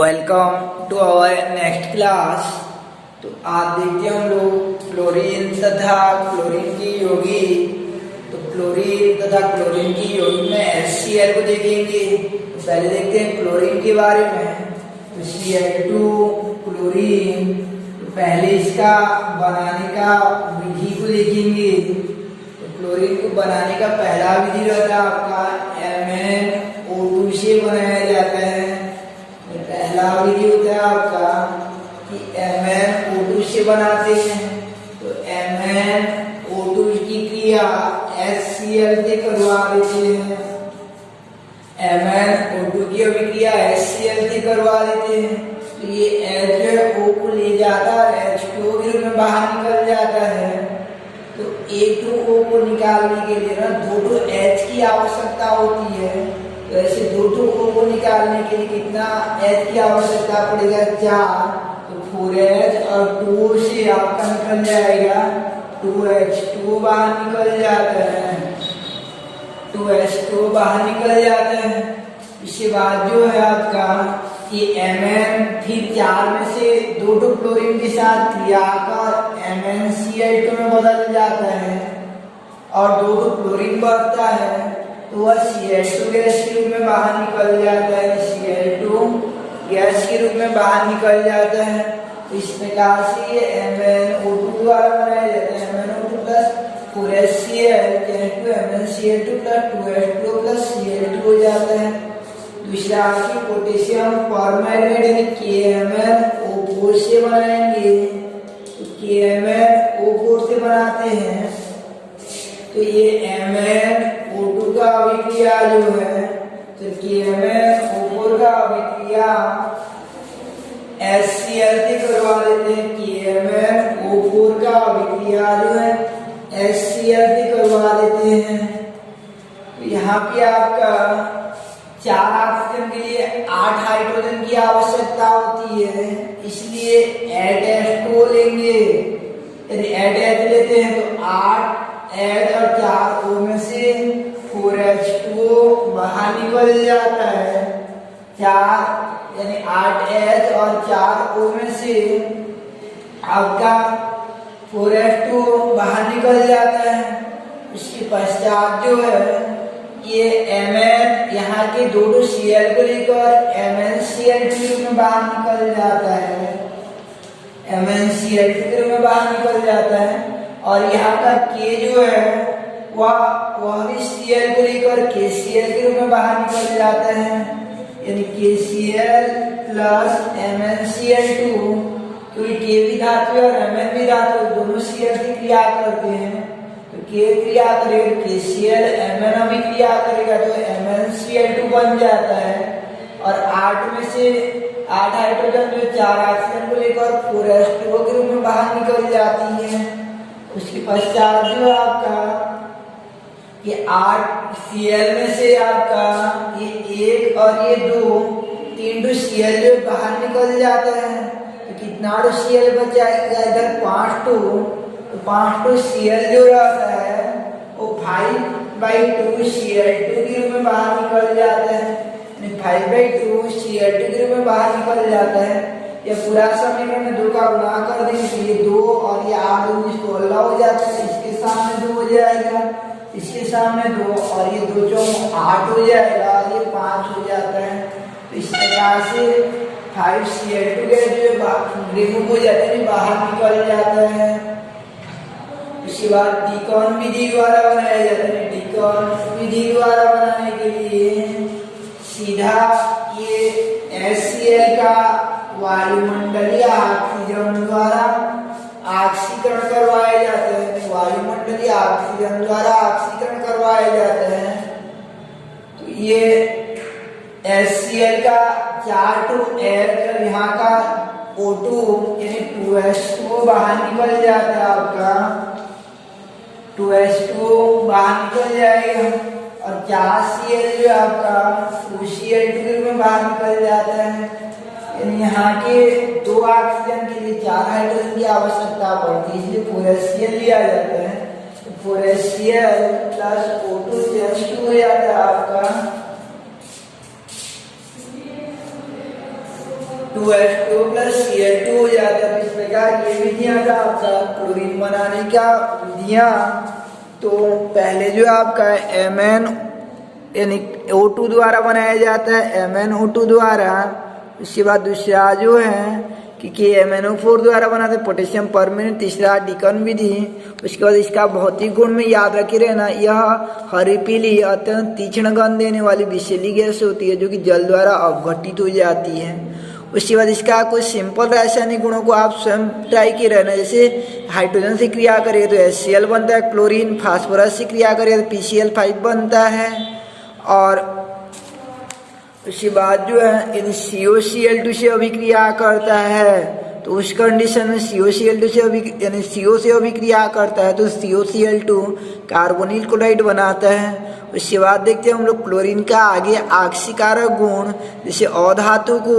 Welcome to our next class. तो आप देखते हैं हम लोग फ्लोरीन तथा क्लोरीन की यौगिक। तो फ्लोरीन तथा क्लोरीन की यौगिक में HCl को देखेंगे। तो पहले देखते हैं क्लोरीन के बारे में। तो Cl2 क्लोरीन, तो पहले इसका बनाने का विधि को देखेंगे। तो क्लोरीन को बनाने का पहला विधि रहता है आपका MnO2 से बनाया जाता है। पहला विधि होता है आपका कि MnO2 से बनाते हैं। तो MnO2 की क्रिया HCl से करवा देते हैं। MnO2 की अभिक्रिया HCl से करवा देते हैं। तो ये H जो है O को ले जाता है, H2O के रूप में बाहर निकल जाता है। तो एक तो O को निकालने के लिए ना दो H की आवश्यकता होती है। तो ऐसे दो O को निकालने के लिए कितना H की आवश्यकता पड़ेगा? 4। तो 4H और 2 से आपका निकल जाएगा 2H2O बाहर निकल जाता है। 2H2O बाहर निकल जाता है। इसके बाद जो है आपका ये Mn फिर 4 में से 2 क्लोरीन के साथ क्रिया कर MnCl2 में बदल जाता है और 2 क्लोरीन बढ़ता है। तो वह Cl2 गैस के रूप में बाहर निकल जाता है। Cl2 गैस के रूप में बाहर निकल जाता है। तो इस प्रकार से ये MnO2 द्वारा बनाया जाता है। MnO2 plus 4HCl MnCl2 plus 2H2O plus Cl2 हो जाता है। दूसरा आपकी पोटेशियम परमैंगनेट यानी KMnO4 से बनाएंगे। तो KMnO4 से बनाते हैं। तो ये MnO2 का अभिक्रिया जो है, तो KMnO4 का अभिक्रिया HCl से करवा देते हैं। KMnO4 का अभिक्रिया जो है HCl से करवा देते हैं। तो यहाँ पे आपका 4 ऑक्सीजन के लिए 8 हाइड्रोजन की आवश्यकता होती है, इसलिए 8H2O लेंगे। यदि 8H लेते हैं तो 8 H और 4 O में से 4H2O बाहर निकल जाता है। 4 यानी 8H और 4 O में से आपका 4H2O बाहर निकल जाता है। इसके पश्चात जो है ये Mn यहाँ के 2 Cl को लेकर MnCl2 के रूप में बाहर निकल जाता है। MnCl2 के रूप में बाहर निकल जाता है। और यहाँ का K जो है वह भी Cl को लेकर KCl के रूप में बाहर निकल जाता है। यानी KCl प्लस MnCl2, क्योंकि K भी धातु है और Mn भी धातु, दोनों Cl की क्रिया करते हैं। तो K क्रिया करेगा KCl, Mn अभिक्रिया करेगा तो MnCl2 बन जाता है। और 8 में से 8 हाइड्रोजन जो 4 ऑक्सीजन को लेकर 4H2O के रूप में बाहर निकल जाती है। उसके पश्चात जो आपका ये 8 Cl में से आपका ये 1 और ये 2 3 Cl जो बाहर निकल जाता है। तो कितना Cl बच जाएगा? इधर 5 तो 5 Cl जो रहता है वो 5/2 Cl2 के रूप में बाहर निकल जाता है। 5/2 Cl2 के रूप में बाहर निकल जाता है। यह पूरा समीकरण में 2 का गुणा कर देंगे तो ये 2 और ये 8 16 हो जाता है। इसके सामने 2 हो जाएगा, इसके सामने 2 और ये 2 चौक 8 हो जाएगा, ये 5 हो जाता है। तो इस प्रकार से 5Cl2 गैस जो रिमूव हो जाता है, बाहर निकल जाता है। उसके बाद डिकॉन विधि द्वारा बनाया जाता है। डिकॉन विधि द्वारा बनाने के लिए सीधा ये HCl का वायुमंडलीय ऑक्सीजन द्वारा ऑक्सीकरण करवाया जाता है। वायुमंडलीय ऑक्सीजन द्वारा ऑक्सीकरण करवाया जाता है। तो ये HCl का 4H और यहाँ का O2 यानी 2H2O बाहर निकल जाता है। आपका 2H2O बाहर निकल जाएगा और 4Cl जो आपका 2Cl2 के रूप में बाहर निकल जाता है। यानी यहाँ के 2 ऑक्सीजन के लिए 4 हाइड्रोजन की आवश्यकता पड़ती है, इसलिए 4HCl लिया जाता है। तो 4HCl प्लस O2 2 हो जाता है आपका 2H2 प्लस Cl2 हो जाता है। तो इस प्रकार ये विधियां था आपका क्लोरीन बनाने का विधियां। तो पहले जो आपका Mn यानी O2 द्वारा बनाया जाता है, MnO2 द्वारा। उसके बाद दूसरा जो है कि KMnO4 द्वारा बनाते हैं पोटेशियम परमैंगनेट। तीसरा डिकन विधि। उसके बाद इसका भौतिक गुण में याद रखे रहना, यह हरी पीली अत्यंत तीक्ष्ण गंध देने वाली विषैली गैस होती है जो कि जल द्वारा अवघटित हो जाती है। उसके बाद इसका कुछ सिंपल रासायनिक गुणों को आप स्वयं ट्राई किए रहना, जैसे हाइड्रोजन से क्रिया करें तो HCl बनता है, क्लोरीन फास्फोरस से क्रिया करें तो PCl5 बनता है। और उसके बाद जो है यदि COCl2 से अभिक्रिया करता है तो उस कंडीशन में COCl2 से यानी CO से अभिक्रिया करता है तो COCl2 कार्बोनिल क्लोराइड बनाता है। उसके बाद देखते हैं हम लोग क्लोरीन का आगे आक्सीकारक गुण, जैसे अधातु को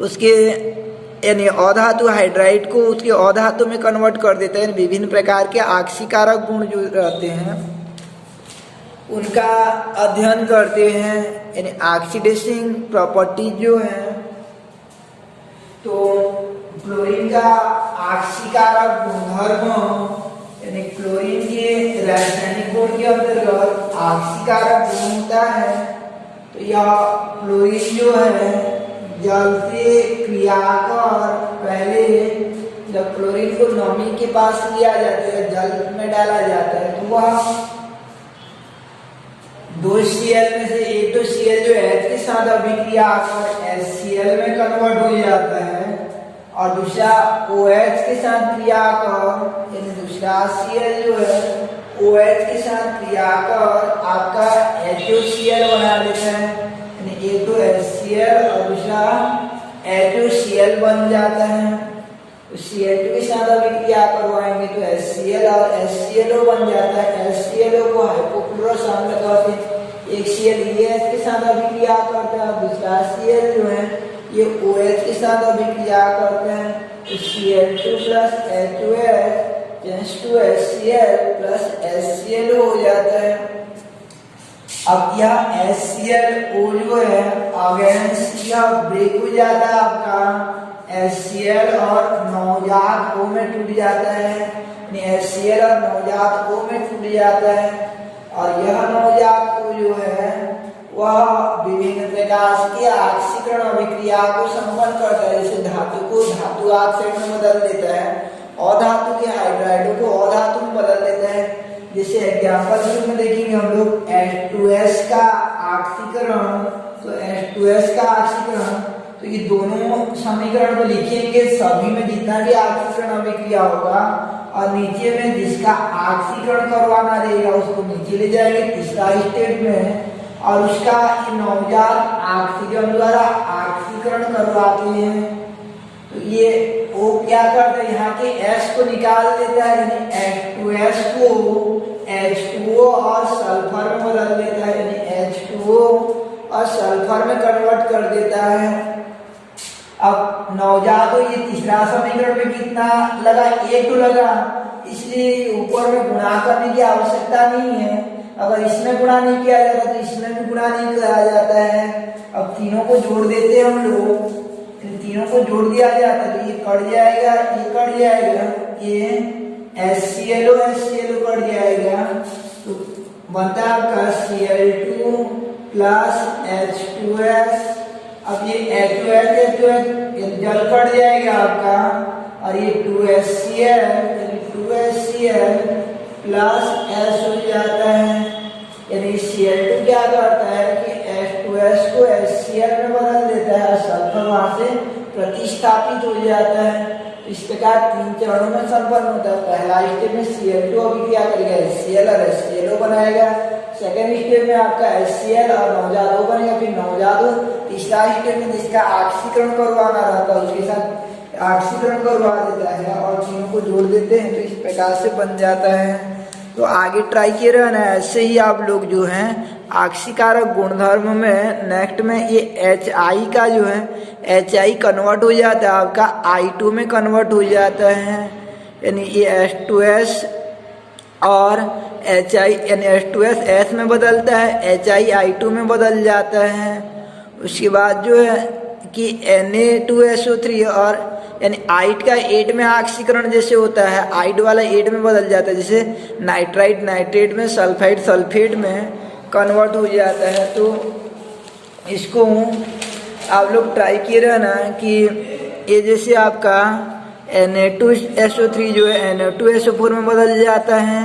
उसके यानी अधातु हाइड्राइड को उसके अधातु में कन्वर्ट कर देता है। विभिन्न प्रकार के आक्सीकारक गुण जो रहते हैं उनका अध्ययन करते हैं, यानी ऑक्सीडेसिंग प्रॉपर्टीज जो है। तो क्लोरीन का ऑक्सीकारक गुणधर्म यानी क्लोरीन के रासायनिक गुण के अंतर्गत ऑक्सीकारक गुण होता है। तो यह क्लोरीन जो है जल से क्रिया कर पहले जब क्लोरीन को नमी के पास लिया जाता है, जल में डाला जाता है, तो वह 2Cl में से एक तो Cl जो H के साथ अभिक्रिया कर HCl में कन्वर्ट हो जाता है और दूसरा OH के साथ क्रिया कर यानी दूसरा Cl जो है OH के साथ क्रिया कर आपका HOCl बना देता है। यानी एक तो HCl और दूसरा HOCl बन जाता है। Cl2 के साथ अभिक्रिया करवाएंगे तो HCl और HClO बन जाता है। HClO को हाइपोक्लोरस अम्ल कहते हैं। एक Cl EH के साथ अभिक्रिया करता है, दूसरा Cl जो है ये OH के साथ अभिक्रिया करते हैं। तो Cl2 plus HOH change to HCl plus HClO हो जाता है। अब यह HClO जो है अगेंस्ट यह ब्रेक हो जाता है आपका HCl और नवजात O में टूट जाता है। HCl और नवजात O में टूट जाता है और यह नवजात O जो है वह विभिन्न प्रकार के ऑक्सीकरण अभिक्रिया को संपन्न करता है। जैसे धातु को धातु ऑक्साइड में बदल देता है और धातु के हाइड्राइडों को अधातु में बदल देता है। जैसे एग्जाम्पल के रूप में देखेंगे हम लोग H2S का ऑक्सीकरण। तो H2S का ऑक्सीकरण तो ये दोनों समीकरण को लिखेंगे, सभी में जितना भी ऑक्सीकरण अभिक्रिया होगा और नीचे में जिसका ऑक्सीकरण करवाना रहेगा उसको नीचे ले जाएंगे तीसरा स्टेप में और उसका नवजात ऑक्सीजन द्वारा ऑक्सीकरण करवाते हैं। तो ये वो क्या करते हैं, यहाँ के S को निकाल देता है यानी H2S को H2O और सल्फर में बदल देता है यानी H2O और सल्फर में कन्वर्ट कर देता है। अब नवजात हो ये तीसरा समीकरण में कितना लगा, एक तो लगा, इसलिए ऊपर में गुणा करने की आवश्यकता नहीं है। अगर इसमें गुणा नहीं किया जाता तो इसमें भी गुणा नहीं किया जाता है। अब तीनों को जोड़ देते हैं हम लोग, तीनों को जोड़ दिया जाता है तो ये कट जाएगा, ये कट जाएगा, ये HClO कट जाएगा तो बनता है आपका Cl2 प्लस H2S। अब ये H2S जल कट जाएगा आपका और ये 2HCl प्लस S हो जाता है। यानी Cl2 क्या करता है कि H2S को HCl में बदल देता है और सल्फर वहां से प्रतिस्थापित हो जाता है। इस प्रकार 3 चरणों में संपन्न होता है। पहला स्टेप में Cl2 अभिक्रिया करेगा HCl और HClO बनाएगा। सेकेंड स्टेप में आपका HCl और नवजात O बनेगा, फिर नवजात O तीसरा स्टेप में जिसका ऑक्सीकरण करवाना रहता है उसके साथ ऑक्सीकरण करवा देता है और तीनों को जोड़ देते हैं तो इस प्रकार से बन जाता है। तो आगे ट्राई किए रहना है, ऐसे ही आप लोग जो हैं ऑक्सीकारक गुणधर्म में नेक्स्ट में ये HI का जो है HI कन्वर्ट हो जाता है आपका I2 में कन्वर्ट हो जाता है। यानी ये H2S और HI यानी H2S S में बदलता है, HI I2 में बदल जाता है। उसके बाद जो है कि Na2SO3 और यानी आइड का 8 में ऑक्सीकरण जैसे होता है, आइड वाला 8 में बदल जाता है, जैसे नाइट्राइड नाइट्रेट में, सल्फाइड सल्फेट में कन्वर्ट हो जाता है। तो इसको आप लोग ट्राई किए रहना कि ये जैसे आपका Na2SO3 जो है Na2SO4 में बदल जाता है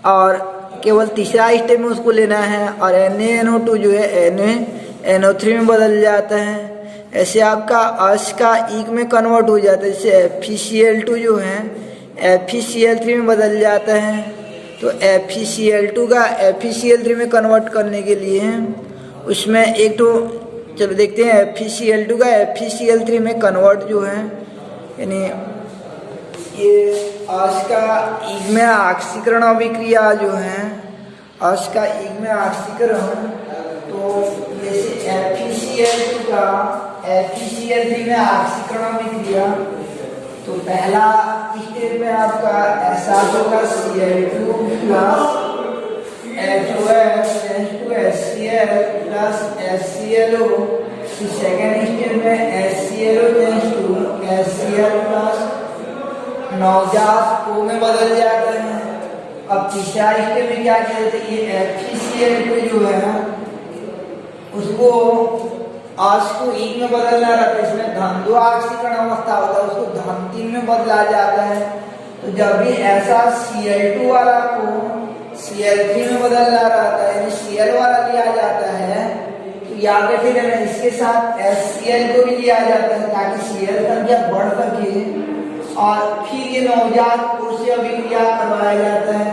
और केवल तीसरा स्टेप में उसको लेना है, और NaNO2 जो है NaNO3 में बदल जाता है। ऐसे आपका अस का ईक में कन्वर्ट हो जाता है, जैसे FeCl2 जो है FeCl3 में बदल जाता है। तो FeCl2 का FeCl3 में कन्वर्ट करने के लिए उसमें एक तो चलो देखते हैं FeCl2 का FeCl3 में कन्वर्ट जो है, यानी ये अस का ईग में ऑक्सीकरण अभिक्रिया जो है, अस का ईग में ऑक्सीकरण, तो जैसे FeCl2 का FeCl3 में ऑक्सीकरण अभिक्रिया, तो पहला स्टेप में आपका ऐसा होगा Cl2 plus HOF to HCl plus HClO। Second step में HClO टू HCl प्लस नवजात O में बदल जाते हैं। अब तीसरा स्टेप में क्या कहते हैं, ये FeCl2 जो है उसको अस को ईग में बदलना रहता है, इसमें धन 2 ऑक्सीकरण अवस्था होता है, उसको धन 3 में बदला जाता है। तो जब भी ऐसा Cl2 वाला को Cl3 में बदलना रहता है, यानी Cl वाला लिया जाता है, तो याद रखिए ना इसके साथ HCl को भी लिया जाता है ताकि Cl संख्या बढ़ सके, और फिर ये नवजात O से अभिक्रिया करवाया जाता है।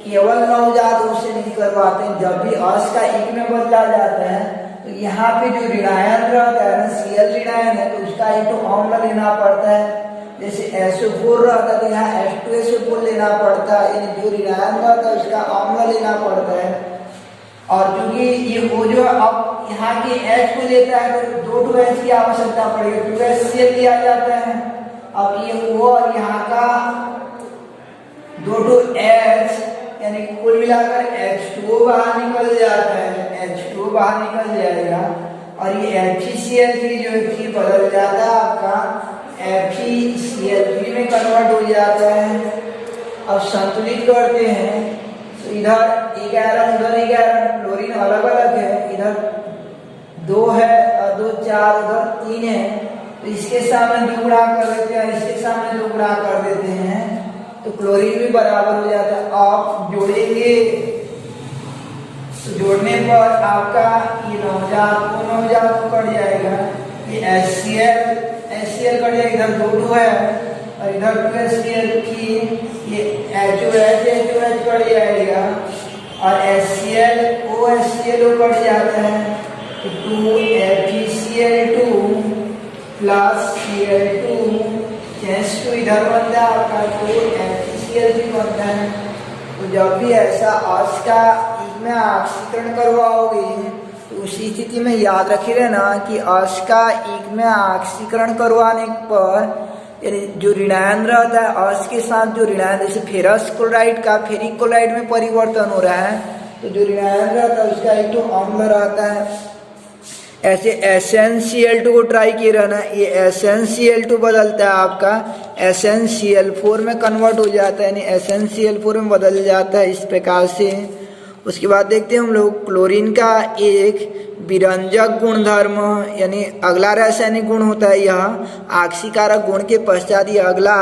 केवल नवजात O से नहीं करवाते हैं, जब भी अस का ईग में बदला जाता है तो यहाँ पे जो ऋणायन रहता है ना, Cl ऋणायन है, तो उसका एक तो अम्ल लेना पड़ता है। जैसे SO4 रहता है तो यहाँ H2SO4 लेना पड़ता है, यानी जो ऋणायन रहता है उसका अम्ल लेना पड़ता है। और क्योंकि ये O जो अब यहाँ की H को लेता है तो 2 H की आवश्यकता पड़ेगी, 2HCl लिया जाता है। अब ये O और यहाँ का 2 H, यानी कुल मिलाकर H2O बाहर निकल जाता है, H2O बाहर निकल जाएगा, और ये FeCl3 जो है फिर बदल जाता है आपका FeCl3 में कन्वर्ट हो जाता है। अब संतुलित करते हैं तो इधर 11 उधर 11, क्लोरीन अलग अलग है, इधर 2 है और 2 4, उधर 3 है, तो इसके सामने 2 गुणा कर देते हैं, इसके सामने 2 गुणा कर देते हैं, तो क्लोरीन भी बराबर हो जाता है। आप जोड़ेंगे तो जोड़ने पर आपका ये नवजात को कट जाएगा, ये HCl कट जाएगा, इधर 2 है और इधर 2HCl, फिर ये HOH कट जाएगा और HClO कट जाता है, तो 2FeCl2 plus Cl2 change to इधर बनता है आपका 2FeCl3 बनता है। तो जब भी ऐसा अस का ईग में ऑक्सीकरण करवाओगे तो उसी स्थिति में याद रखिए रहना कि अस का ईग में ऑक्सीकरण करवाने पर यानी जो ऋणायन रहता है अस के साथ जो ऋणायन, जैसे फेरस क्लोराइड का फेरिक क्लोराइड में परिवर्तन हो रहा है, तो जो ऋणायन रहता है उसका एक तो अम्ल रहता है। ऐसे SnCl2 को ट्राई किए रहना, ये SnCl2 बदलता है आपका SnCl4 में कन्वर्ट हो जाता है, यानी SnCl4 में बदल जाता है इस प्रकार से। उसके बाद देखते हैं हम लोग क्लोरीन का एक विरंजक गुणधर्म, यानी अगला रासायनिक गुण होता है यह ऑक्सीकारक गुण के पश्चात ये अगला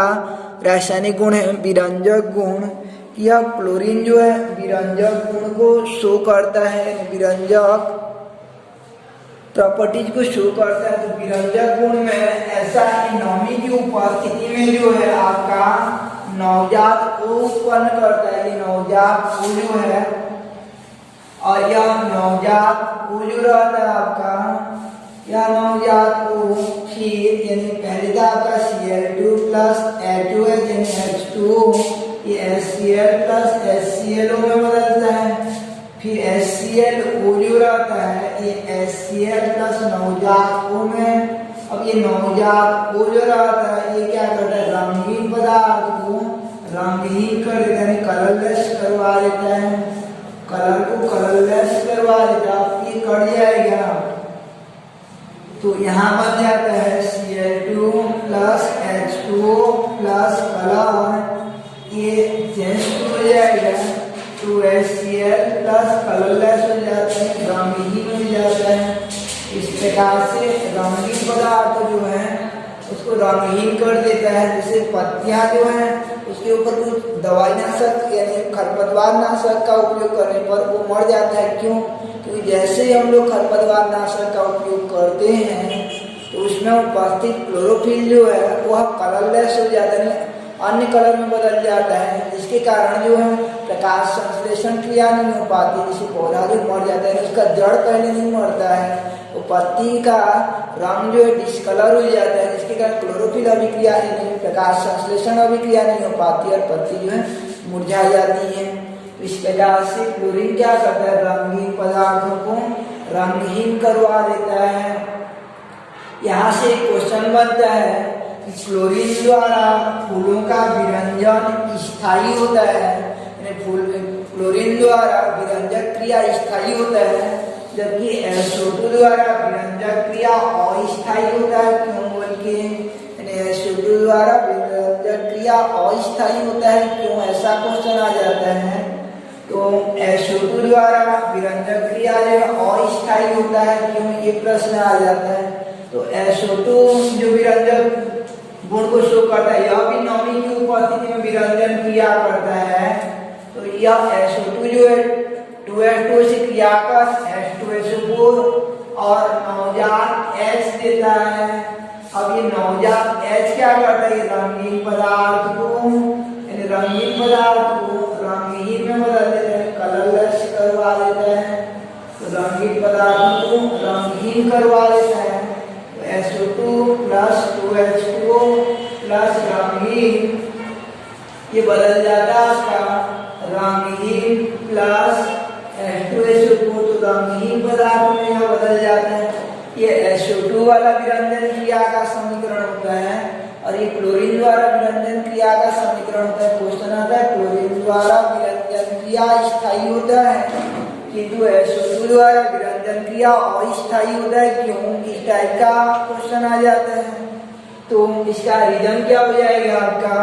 रासायनिक गुण है विरंजक गुण। यह क्लोरीन जो है विरंजक गुण को शो करता है, विरंजक प्रॉपर्टीज को शो करता है। तो विरंजक गुण में ऐसा कि नमी की उपस्थिति में जो है आपका नवजात O उत्पन्न करता है, ये नवजात O जो है, और यह नवजात O जो रहता है आपका, यह नवजात O फिर यानी पहले था आपका Cl2 प्लस HOH यानी H2O, ये HCl प्लस HClO में बदलता है, फिर HClO जो रहता है ये HCl प्लस नवजात O में। अब ये नवजात O जो रहता है ये क्या करता है, रंगीन पदार्थ को रंगहीन कर देता है, कलरलेस करवा देता है, कलर को कलरलेस करवा देता है, ये कट जाएगा। तो यहाँ बन जाता है Cl2 plus H2O plus colour, ये चेंज हो जाएगा 2HCl प्लस कलरलेस हो जाता है, रंगहीन हो जाता है। इस प्रकार से रंगीन पदार्थ जो है उसको रंगहीन कर देता है। जैसे पत्तियां जो हैं उसके ऊपर कुछ दवाई नाशक यानी खरपतवार नाशक का उपयोग करने पर वो मर जाता है। क्यों? क्योंकि जैसे ही हम लोग खरपतवार नाशक का उपयोग करते हैं तो उसमें उपस्थित क्लोरोफिल जो है वह कलरलेस हो जाता है, अन्य कलर में बदल जाता है, जिसके कारण जो है प्रकाश संश्लेषण क्रिया नहीं हो पाती। जैसे पौधा जो मर जाता है उसका जड़ पहले नहीं मरता है, तो पत्ती का रंग जो है डिस्कलर हो जाता है, जिसके कारण क्लोरोफिल अभिक्रिया नहीं, प्रकाश संश्लेषण अभिक्रिया नहीं हो पाती और पत्ती जो है मुरझा जाती है। तो इस प्रकार से क्लोरीन क्या करता है, रंगीन पदार्थों को रंगहीन करवा देता है। यहाँ से क्वेश्चन बनता है कि क्लोरीन द्वारा फूलों का विरंजन स्थायी होता है, क्लोरीन द्वारा विरंजक क्रिया स्थायी होता है, जबकि SO2 द्वारा विरंजक क्रिया अस्थायी होता है। क्यों बोल के SO2 द्वारा विरंजक क्रिया अस्थायी होता है, क्यों? ऐसा क्वेश्चन आ जाता है। तो SO2 द्वारा विरंजक क्रिया जो अस्थायी होता है, क्यों? ये प्रश्न आ जाता है। तो SO2 जो विरंजक गुण को शो करता है, यह भी नमी की उपस्थिति में विरंजन क्रिया करता है। तो यह SO2 जो है 2H2O से क्रिया कर H2SO4 और नवजात H देता है। अब ये नवजात H क्या करता है, रंगीन पदार्थ को रंगहीन में बदल देता है, कलरलेस करवा देता है। तो रंगीन पदार्थ को रंगहीन करवा देता है। तो SO2 प्लस 2H2O प्लस रंगहीन, ये बदल जाता है आपका रंगहीन प्लस H2SO4, तो रंगहीन पदार्थ में यह बदल जाता है। ये SO2 वाला विरंजन क्रिया का समीकरण होता है और ये क्लोरीन द्वारा विरंजन क्रिया का समीकरण होता है। क्वेश्चन आता है क्लोरीन द्वारा विरंजन क्रिया स्थायी होता है किंतु SO2 द्वारा विरंजन क्रिया अस्थायी होता है। क्यों? इस टाइप का क्वेश्चन आ जाता है। तो इसका रीजन क्या हो जाएगा आपका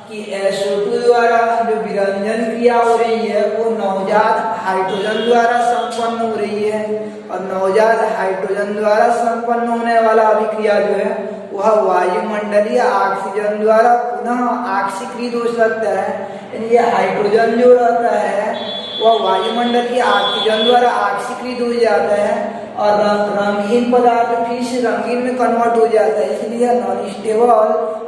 कि SO2 द्वारा जो विरंजन क्रिया हो रही है वो नवजात हाइड्रोजन द्वारा संपन्न हो रही है, और नवजात हाइड्रोजन द्वारा संपन्न होने वाला अभिक्रिया जो है वह वायुमंडलीय ऑक्सीजन द्वारा पुनः ऑक्सीकृत हो सकता है। यानी ये हाइड्रोजन जो रहता है वह वायुमंडल की ऑक्सीजन द्वारा ऑक्सीकृत हो जाता है और रंगहीन पदार्थ फिर से रंगीन में कन्वर्ट हो जाता है, इसलिए नॉन स्टेबल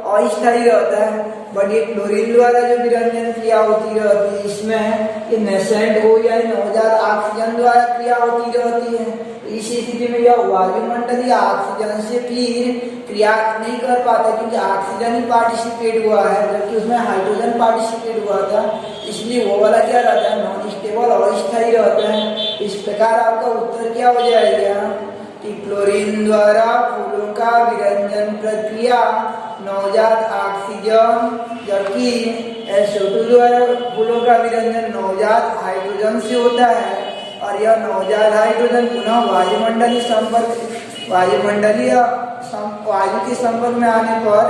अस्थायी रहता है। बट ये क्लोरीन द्वारा जो विरंजन क्रिया होती रहती है इसमें ये नेसेंट हो या नवजात ऑक्सीजन द्वारा क्रिया होती रहती है। तो इस स्थिति में यह वायुमंडलीय ऑक्सीजन से फिर क्रिया नहीं कर पाता, क्योंकि ऑक्सीजन ही पार्टिसिपेट हुआ है जबकि उसमें हाइड्रोजन पार्टिसिपेट हुआ था, इसलिए वो वाला क्या रहता है, नॉन स्टेबल अस्थायी रहता है। इस प्रकार आपका उत्तर क्या हो जाएगा कि क्लोरीन द्वारा फूलों का विरंजन प्रक्रिया नवजात ऑक्सीजन, जबकि SO2 द्वारा फूलों का विरंजन नवजात हाइड्रोजन से होता है, और यह नवजात हाइड्रोजन पुनः वायु के संपर्क में आने पर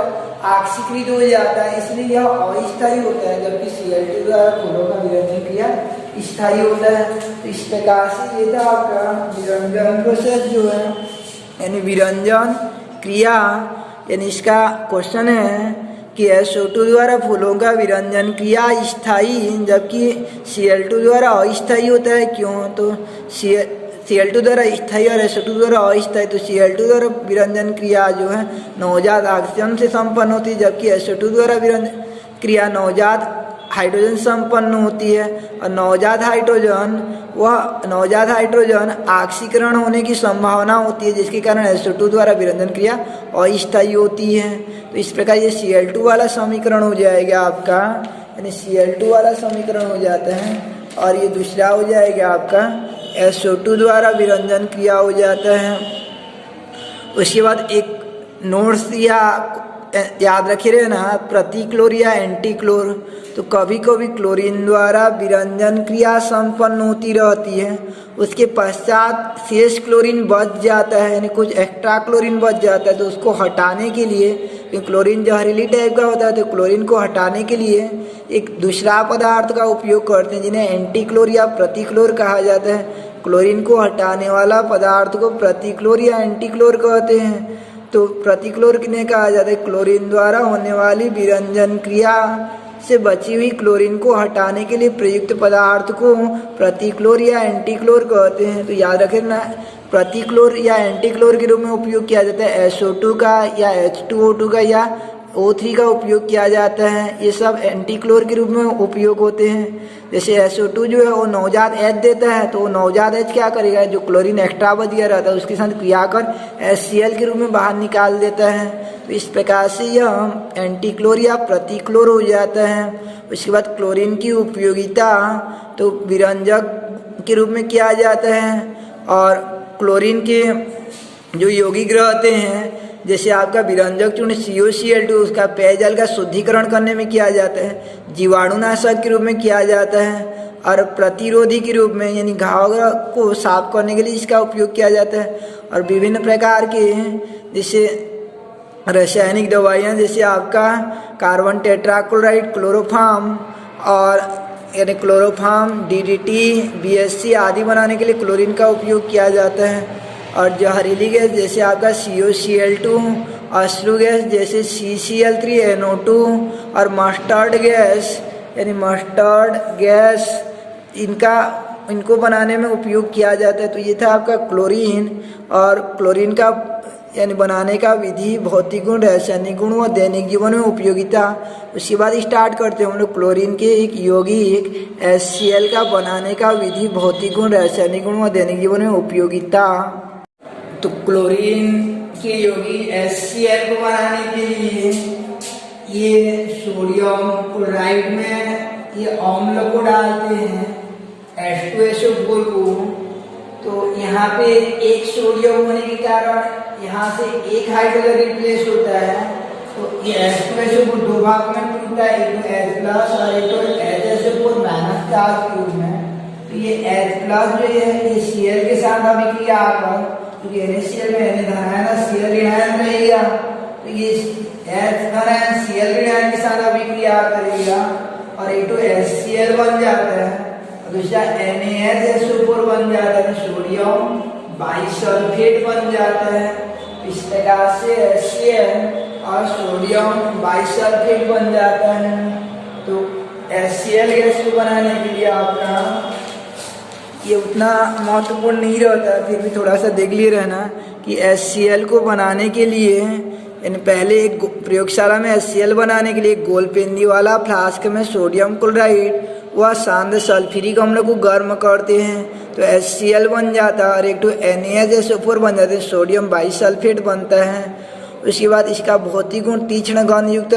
ऑक्सीकृत हो जाता है, इसलिए यह अस्थायी होता है, जबकि Cl2 द्वारा फूलों का विरंजन क्रिया स्थायी होता है। तो इस प्रकार से ये था आपका विरंजन प्रोसेस जो है, यानी विरंजन क्रिया, यानी इसका क्वेश्चन है कि SO2 द्वारा फूलों का विरंजन क्रिया स्थायी जबकि Cl2 द्वारा अस्थायी होता है। क्यों? तो Cl2 द्वारा स्थायी और SO2 द्वारा अस्थायी, तो Cl2 द्वारा विरंजन क्रिया जो है नवजात ऑक्सीजन से संपन्न होती है, जबकि SO2 द्वारा विरंजन क्रिया नवजात हाइड्रोजन संपन्न होती है, और नवजात हाइड्रोजन ऑक्सीकरण होने की संभावना होती है, जिसके कारण SO2 द्वारा विरंजन क्रिया अस्थायी होती है। तो इस प्रकार ये Cl2 वाला समीकरण हो जाएगा आपका, यानी Cl2 वाला समीकरण हो जाता है, और ये दूसरा हो जाएगा आपका SO2 द्वारा विरंजन क्रिया हो जाता है। उसके बाद एक नोट्स या याद रखे रहे ना, प्रतिक्लोर या एंटीक्लोर, तो कभी कभी क्लोरीन द्वारा विरंजन क्रिया संपन्न होती रहती है, उसके पश्चात शेष क्लोरीन बच जाता है, यानी कुछ एक्स्ट्रा क्लोरीन बच जाता है, तो उसको हटाने के लिए, क्योंकि क्लोरीन जहरीली टाइप का होता है, तो क्लोरीन को हटाने के लिए एक दूसरा पदार्थ का उपयोग करते हैं जिन्हें एंटीक्लोर या प्रतिक्लोर कहा जाता है। क्लोरीन को हटाने वाला पदार्थ को प्रतिक्लोर या एंटीक्लोर कहते हैं। तो प्रतिक्लोर किन्हें कहा जाता है? क्लोरीन द्वारा होने वाली विरंजन क्रिया से बची हुई क्लोरीन को हटाने के लिए प्रयुक्त पदार्थ को प्रतिक्लोर या एंटीक्लोर कहते हैं। तो याद रखें ना, प्रतिक्लोर या एंटीक्लोर के रूप में उपयोग किया जाता है SO2 का या H2O2 का या O3 का उपयोग किया जाता है। ये सब एंटीक्लोर के रूप में उपयोग होते हैं। जैसे SO2 जो है वो नवजात H देता है, तो वो नवजात H क्या करेगा, जो क्लोरीन एक्स्ट्रा बच गया रहता है उसके साथ क्रिया कर HCl के रूप में बाहर निकाल देता है। तो इस प्रकार से यह एंटीक्लोर या प्रतिक्लोर हो जाता है। उसके बाद क्लोरीन की उपयोगिता तो विरंजक के रूप में किया जाता है, और क्लोरीन के जो यौगिक रहते हैं, जैसे आपका विरंजक चूर्ण COCl2, उसका पेयजल का शुद्धिकरण करने में किया जाता है, जीवाणुनाशक के रूप में किया जाता है, और प्रतिरोधी के रूप में, यानी घाव को साफ करने के लिए इसका उपयोग किया जाता है। और विभिन्न प्रकार के जैसे रासायनिक दवाइयाँ, जैसे आपका कार्बन टेट्राक्लोराइड, क्लोरोफॉर्म और यानी क्लोरोफॉर्म, DDT, BSC आदि बनाने के लिए क्लोरीन का उपयोग किया जाता है। और जहरीली गैस जैसे आपका COCl2, अश्रु गैस जैसे CCl3NO2 और मस्टर्ड गैस यानी मस्टर्ड गैस, इनको बनाने में उपयोग किया जाता है। तो ये था आपका क्लोरीन, और क्लोरीन का यानी बनाने का विधि, भौतिक गुण, रासायनिक गुण व दैनिक जीवन में उपयोगिता। उसके बाद स्टार्ट करते हैं हम लोग क्लोरीन के एक यौगिक HCl का बनाने का विधि, भौतिक गुण, रासायनिक गुण व दैनिक जीवन में उपयोगिता। तो क्लोरीन के यौगिक HCl को बनाने के लिए ये सोडियम क्लोराइड में ये अम्ल को डालते हैं, H2SO4 को। तो यहाँ पे एक सोडियम होने के कारण यहाँ से एक हाइड्रोजन रिप्लेस होता है, तो ये H2SO4 दो भाग में टूटता है, एक तो H+ और एक तो HSO4- चार्ज के रूप में। तो ये H+ जो है ये Cl के साथ अभिक्रिया आकर, क्योंकि NaCl में Na धन है ना, Cl ऋणायन रहेगा, तो ये H धन है Cl ऋणायन के साथ अभिक्रिया करेगा और एक तो HCl बन जाता है, दूसरा NaSO4 बन जाता है, सोडियम बाइसल्फेट बन जाता है। इस प्रकार से HCl और सोडियम बाइसल्फेट बन जाता है। तो HCl गैस को बनाने के लिए आपका ये उतना महत्वपूर्ण नहीं रहता, फिर भी थोड़ा सा देख लिए रहना कि HCl को बनाने के लिए, यानी पहले एक प्रयोगशाला में HCl बनाने के लिए गोलपेंदी वाला फ्लास्क में सोडियम क्लोराइड व शांत सल्फ्यूरिक अम्ल को गर्म करते हैं, तो HCl बन जाता है, और एक तो NaSO4 बन जाते हैं, सोडियम बाइसल्फेट बनता है। उसके बाद इसका भौतिक गुण तीक्ष्ण गंध युक्त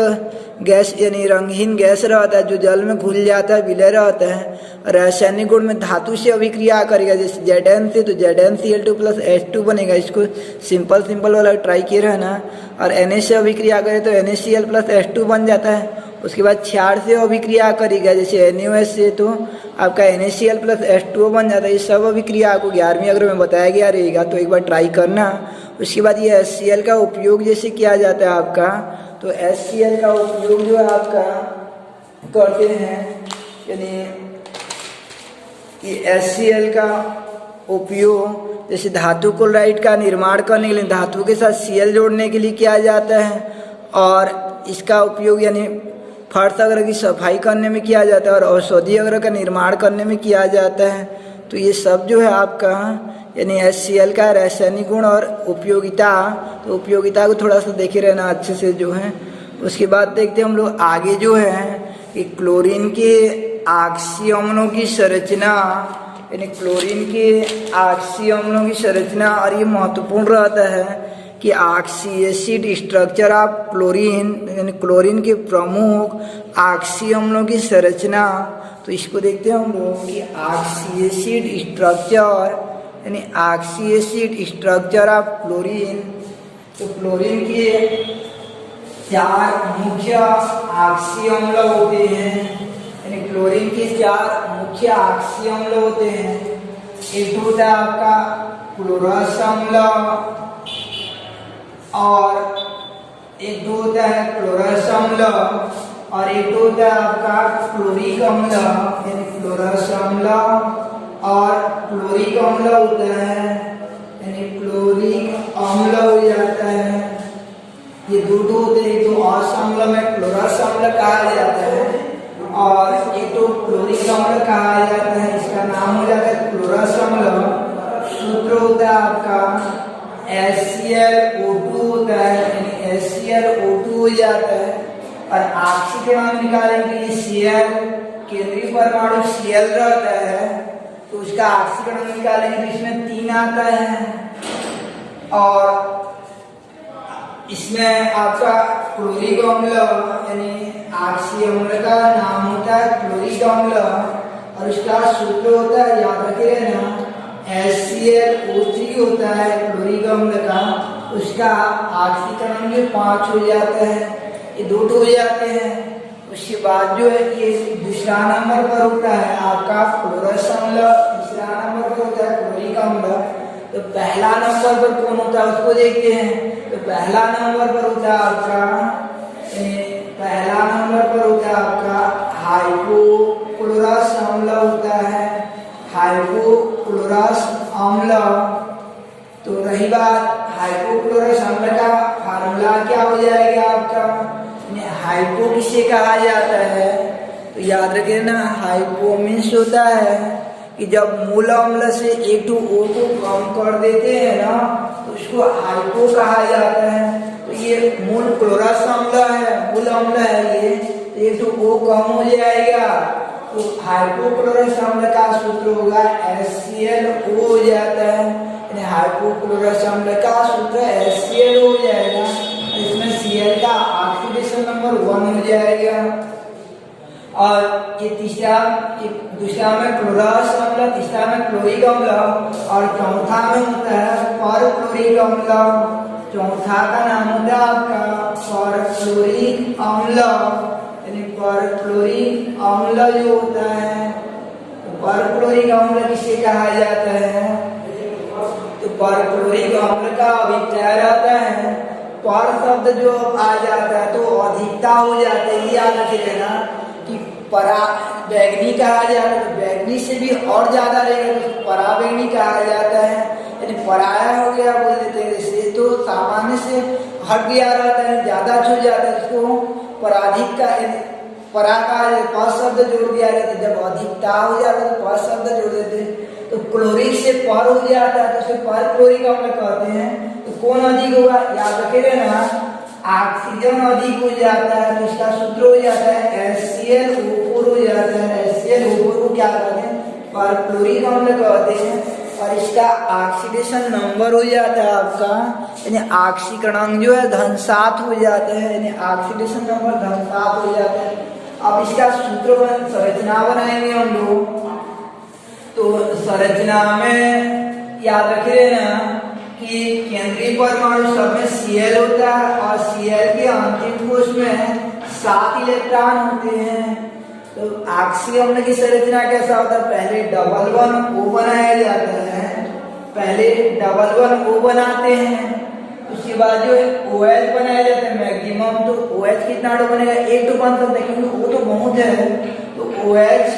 गैस यानी रंगहीन गैस रहता है, जो जल में घुल जाता है, विलय रहता है। रासायनिक गुण में धातु से अभिक्रिया करेगा, जैसे Zn से तो ZnCl2 + H2 बनेगा, इसको सिंपल वाला ट्राई किए रहना। और Na से अभिक्रिया करे तो NaCl + H2 बन जाता है। उसके बाद क्षार से अभिक्रिया करेगा, जैसे NaOH से तो आपका NaCl + H2O बन जाता है। ये सब अभिक्रिया आपको 11वीं अगर में बताया गया रहेगा, तो एक बार ट्राई करना। उसके बाद ये HCl का उपयोग जैसे किया जाता है आपका, तो HCl का उपयोग जो है आपका करते हैं, यानी ये HCl का उपयोग जैसे धातु क्लोराइड का निर्माण करने के लिए धातु के साथ Cl जोड़ने के लिए किया जाता है, और इसका उपयोग यानी फर्श अग्र की सफाई करने में किया जाता है, और औषधि अग्र का निर्माण करने में किया जाता है। तो ये सब जो है आपका यानी HCl का रासायनिक गुण और उपयोगिता, तो उपयोगिता को थोड़ा सा देखे रहना अच्छे से जो है। उसके बाद देखते हैं हम लोग आगे जो है कि क्लोरीन के ऑक्सी अम्लों की संरचना, यानी क्लोरीन के ऑक्सी अम्लों की संरचना, और ये महत्वपूर्ण रहता है कि oxy acid structure of chlorine, यानी क्लोरीन के प्रमुख ऑक्सी अम्लों की संरचना। तो इसको देखते हैं हम लोग कि ऑक्सी एसिड स्ट्रक्चर, यानी oxy acid structure of chlorine. तो क्लोरीन के 4 मुख्य ऑक्सी अम्ल होते हैं, यानी क्लोरीन के 4 मुख्य ऑक्सी अम्ल होते हैं। एक होता है आपका क्लोरस अम्ल और एक होता है क्लोरस अम्ल और एक होता है आपका क्लोरिक अम्ल, यानी क्लोरस अम्ल और क्लोरिक अम्ल होता है, यानी क्लोरिक अम्ल हो जाता है। ये दो होते हैं, एक तो औष अम्ल में क्लोरस अम्ल कहा जाता है और एक तो क्लोरिक अम्ल कहा जाता है, इसका नाम हो जाता है क्लोरस अम्ल। सूत्र होता है आपका HClO2 होता है, यानी HClO2 हो जाता है और ऑक्सीकरण निकालेंगे ये Cl, केंद्रीय परमाणु Cl रहता है तो उसका ऑक्सीकरण निकालेंगे तो इसमें 3 आता है और इसमें आपका क्लोरिक अम्ल यानी ऑक्सी अम्ल का नाम होता है क्लोरिक अम्ल और उसका सूत्र होता है, याद रखे ना, HClO3 होता है क्लोरिक अम्ल का, उसका ऑक्सीकरण भी 5 हो जाता है, ये 2 हो जाते हैं। उसके बाद जो है ये दूसरा नंबर पर होता है आपका क्लोरस अम्ल, तीसरा नंबर पर होता है क्लोरिक अम्ल। तो पहला नंबर पर कौन होता है उसको देखते हैं। तो पहला नंबर पर होता है आपका हाइपोक्लोरस अम्ल होता है, हाइपोक्लोरस अम्ल। तो रही बात हाइपोक्लोरस अम्ल का फार्मूला क्या हो जाएगा आपका, हाइपो किसे कहा जाता है, तो याद रखिए ना, हाइपो मीन्स होता है कि जब मूल अम्ल से O को कम कर देते हैं ना तो उसको हाइपो कहा जाता है। तो ये मूल क्लोरस अम्ल है, मूल अम्ल है ये, तो O कम हो जाएगा तो हाइपोक्लोरस अम्ल का सूत्र होगा HClO हो जाता है, यानी हाइपोक्लोरस अम्ल का सूत्र HClO हो जाएगा। इसमें Cl का ऑक्सीडेशन नंबर 1 हो जाएगा और ये दूसरा में क्लोरस अम्ल, तीसरा में क्लोरिक अम्ल और चौथा में होता है परक्लोरिक अम्ल। चौथा का नाम होता है आपका परक्लोरिक अम्ल, यानी परक्लोरिक अम्ल जो होता है, परक्लोरिक अम्ल किसे कहा जाता है, तो परक्लोरिक अम्ल का अभिप्राय रहता है, पर शब्द जो आ जाता है तो अधिकता हो जाता है, ये याद रखिएगा कि पराबैंगनी कहा जाता है, तो बैंगनी से भी और ज्यादा रहेगा तो पराबैंगनी कहा जाता है, यानी पराया हो गया बोल देते हैं जैसे, तो सामान्य से हट गया रहता है, ज्यादा छूट जाता है, इसको पराधिक का परा का पर शब्द जोड़ दिया जाता है। जब अधिकता हो जाता है तो पर शब्द जोड़ देते हैं, तो क्लोरिक से पर हो जाता है तो उसे पर क्लोरिक अम्ल कहते हैं। तो कौन अधिक होगा, याद रखे ना, ऑक्सीजन अधिक हो जाता है तो इसका सूत्र हो जाता है HClO4 हो जाता है। HClO4 को क्या कहते हैं, परक्लोरिक अम्ल कहते हैं और इसका ऑक्सीडेशन नंबर हो जाता है आपका, यानी ऑक्सीकरण जो है 7 हो जाता है, यानी ऑक्सीडेशन नंबर 7 हो जाता है। अब इसका सूत्र संरचना बनाएंगे हम लोग, तो संरचना में याद रखिए ना कि केंद्रीय परमाणु सब में Cl होता है और Cl के अंतिम कोश में 7 इलेक्ट्रॉन होते हैं। तो ऑक्सी अम्ल की संरचना कैसा होता है, पहले डबल वन O बनाया जाता है, पहले डबल वन O बनाते हैं, उसके बाद जो है OH बनाया जाता है मैक्सिमम। तो OH कितना बनेगा, 1 बन सकता है क्योंकि वो तो बहुत है, तो OH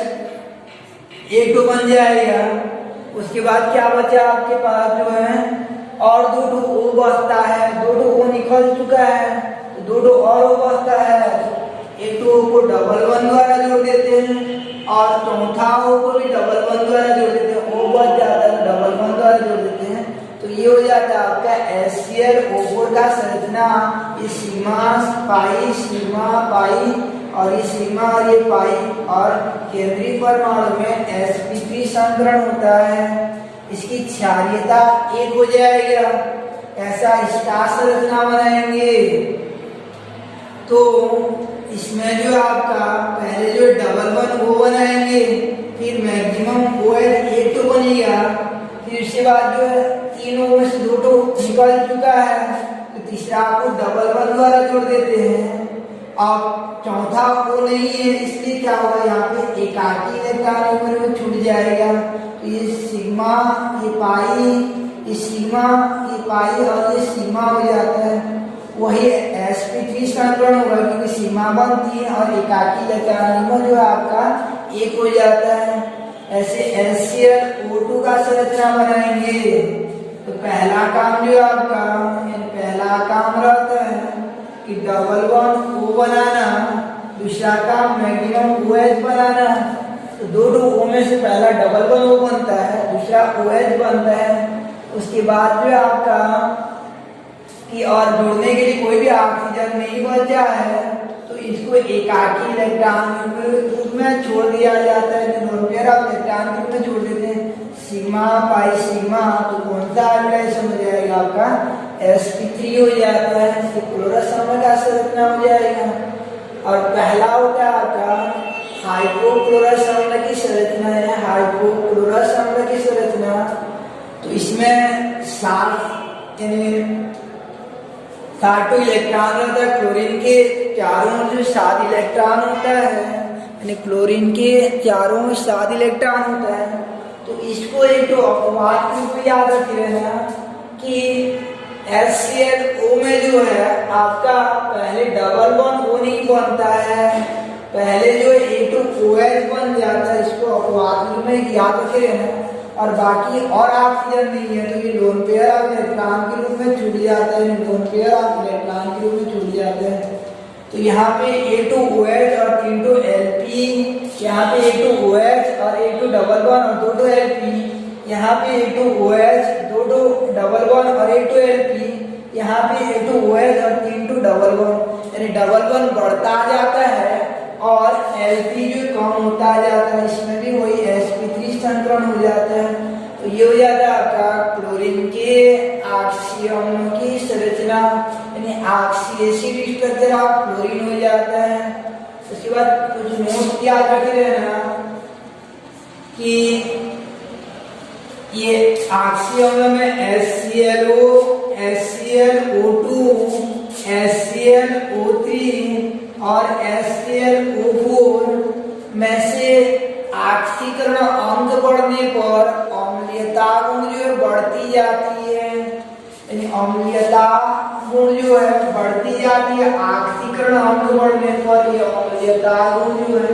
1 बन जाएगा। उसके बाद क्या बचा आपके पास जो है और 2 O बचता है, 2 O निकल चुका है, 2 और O बचता है, 1 O को डबल वन द्वारा जोड़ देते हैं और चौथा O को भी डबल वन द्वारा जोड़ देते हैं, O बच जाता है डबल वन द्वारा जोड़ देते हैं। तो ये हो जाता है आपका HClO4 का संरचना, ये सीमा पाई और ये सीमा और ये पाई और केंद्रीय परमाणु में sp3 संकरण होता है, इसकी क्षारीयता 1 हो जाएगा। ऐसा स्टार संरचना बनाएंगे तो इसमें जो आपका पहले जो डबल वन O बनाएंगे, फिर मैक्सिमम OH 1 तो बनेगा, फिर उसके बाद जो है 3 O में से 2 निकल चुका है, तो तीसरा आपको डबल डबल बॉन्ड द्वारा जोड़ देते हैं। और चौथा वो नहीं है, इसलिए क्या होगा यहाँ पे एकाकी इलेक्ट्रॉन में छूट जाएगा। तो ये सिग्मा, ये पाई, ये सीमा, ये पाई और ये सीमा हो जाता है। वही sp3 संकरण होगा क्योंकि सीमा बनती है और एकाकी इलेक्ट्रॉन जो है आपका एक हो जाता है। ऐसे HClO2 का संरचना बनाएंगे। तो पहला काम जो आपका पहला काम रहता है कि डबल बॉन्ड O बनाना, दूसरा काम मैक्सिमम OH बनाना। तो दो O में से पहला डबल बॉन्ड O बनता है, दूसरा OH बनता है। उसके बाद जो आपका कि और जुड़ने के लिए कोई भी ऑक्सीजन नहीं बचा है तो इसको एकाकी इलेक्ट्रॉन के रूप में छोड़ दिया जाता है। लोन पेयर ऑफ इलेक्ट्रॉन के रूप में छोड़ देते हैं। सिग्मा पाई सिग्मा, तो कौन सा हाइब्रिडाइजेशन हो जाएगा आपका sp3 हो जाता है। तो क्लोरस समूह का संरचना हो जाएगा। और पहला होता है आपका हाइड्रोक्लोरस अम्ल की संरचना है, हाइड्रोक्लोरस अम्ल की संरचना। तो इसमें 7 इलेक्ट्रॉन होता है। क्लोरीन के चारों जो 7 इलेक्ट्रॉन होता है, यानी क्लोरीन के चारों 7 इलेक्ट्रॉन होता है। तो इसको एक तो अपवाद के रूप में याद रख लेना कि HClO में जो है आपका पहले डबल बॉन्ड O नहीं बनता है, पहले जो एक तो OH बन जाता है। इसको अपवाद में याद रख लेना। और बाकी और ऑक्सीजन नहीं है तो ये लोन पेयर ऑफ इलेक्ट्रॉन के रूप में छूट जाता है, लोन पेयर ऑफ इलेक्ट्रॉन के रूप में छूट जाते हैं। तो यहाँ पे A2OH और 3 Lp, यहाँ पे A2OH और A2 डबल बॉन्ड और 2 Lp, यहाँ पे A2OH 2 डबल बॉन्ड और A2 Lp, यहाँ पे A2OH और 3 डबल बॉन्ड, यानी डबल बॉन्ड बढ़ता जाता है और Lp जो कम होता जाता है। इसमें भी वही sp3 संकरण हो जाता है। तो ये हो जाता है आपका क्लोरीन के ऑक्सीजन की संरचना, यानी ऑक्सीएसिड स्ट्रक्चर ऑफ क्लोरीन हो जाता है। उसके बाद कुछ नोट याद रख लेना कि ये ऑक्सीजन में HClO, HClO2, HClO3 और HClO4 में से ऑक्सीकरण अंग बढ़ने पर अम्लीयता गुण जो है बढ़ती जाती है, यानी अम्लीयता गुण जो है बढ़ती जाती है। ऑक्सीकरण अंग बढ़ने पर ये अम्लीयता गुण जो है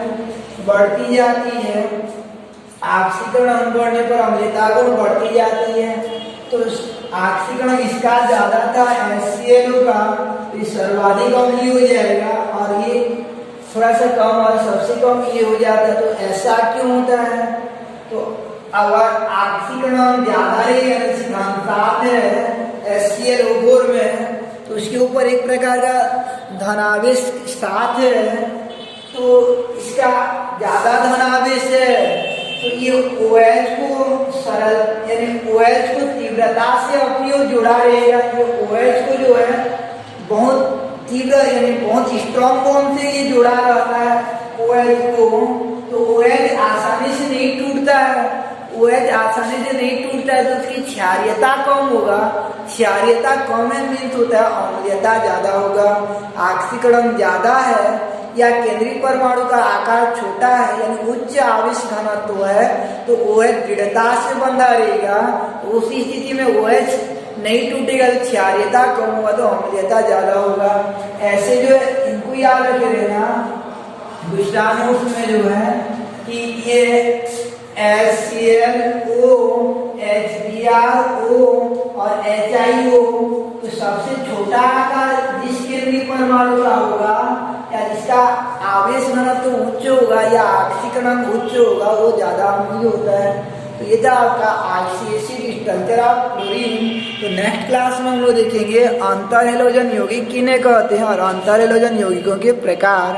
बढ़ती जाती है। ऑक्सीकरण अंग बढ़ने पर अम्लीयता गुण बढ़ती जाती है। तो ऑक्सीकरण इसका ज्यादा था HClO का, तो ये सर्वाधिक अम्लीय हो जाएगा और ये थोड़ा सा कम और सबसे कम ये हो जाता है। तो ऐसा क्यों होता है? तो अगर ऑक्सीकरण ज्यादा है HClO4 में तो उसके ऊपर एक प्रकार का धनावेश साथ है, तो इसका ज्यादा धनावेश है तो ये OH को सरल यानी OH को तीव्रता से अपनी ओर जुड़ा रहेगा। ये OH को जो है बहुत तीव्र यानी बहुत स्ट्रॉन्ग बॉन्ड से ये जुड़ा रहता है OH को। तो OH आसानी से नहीं टूटता है, OH आसानी से नहीं टूटता है तो उसकी क्षारीयता कम होगा। क्षारीयता कम है मीन्स होता है अम्लीयता ज्यादा होगा। ऑक्सीकरण ज्यादा है या केंद्रीय परमाणु का आकार छोटा है यानी उच्च आवेश घनत्व है तो OH दृढ़ता से बंधा रहेगा। उसी स्थिति में OH नहीं टूटेगा तो क्षारीयता कम होगा तो अम्लीयता ज्यादा होगा। ऐसे जो है इनको याद रख लेना। दूसरा नोट में जो है कि ये HClO, HBrO और HIO तो सबसे छोटा आकार जिस केंद्रीय परमाणु का होगा या जिसका आवेश घनत्व उच्च होगा या ऑक्सीकरण उच्च होगा वो ज्यादा अम्लीय होता है। तो ये था आपका ऑक्सीएसिड स्ट्रक्चर ऑफ क्लोरीन। तो नेक्स्ट क्लास में हम लोग देखेंगे अंतर हैलोजन यौगिक किन्हें कहते हैं और अंतर हैलोजन यौगिकों के प्रकार।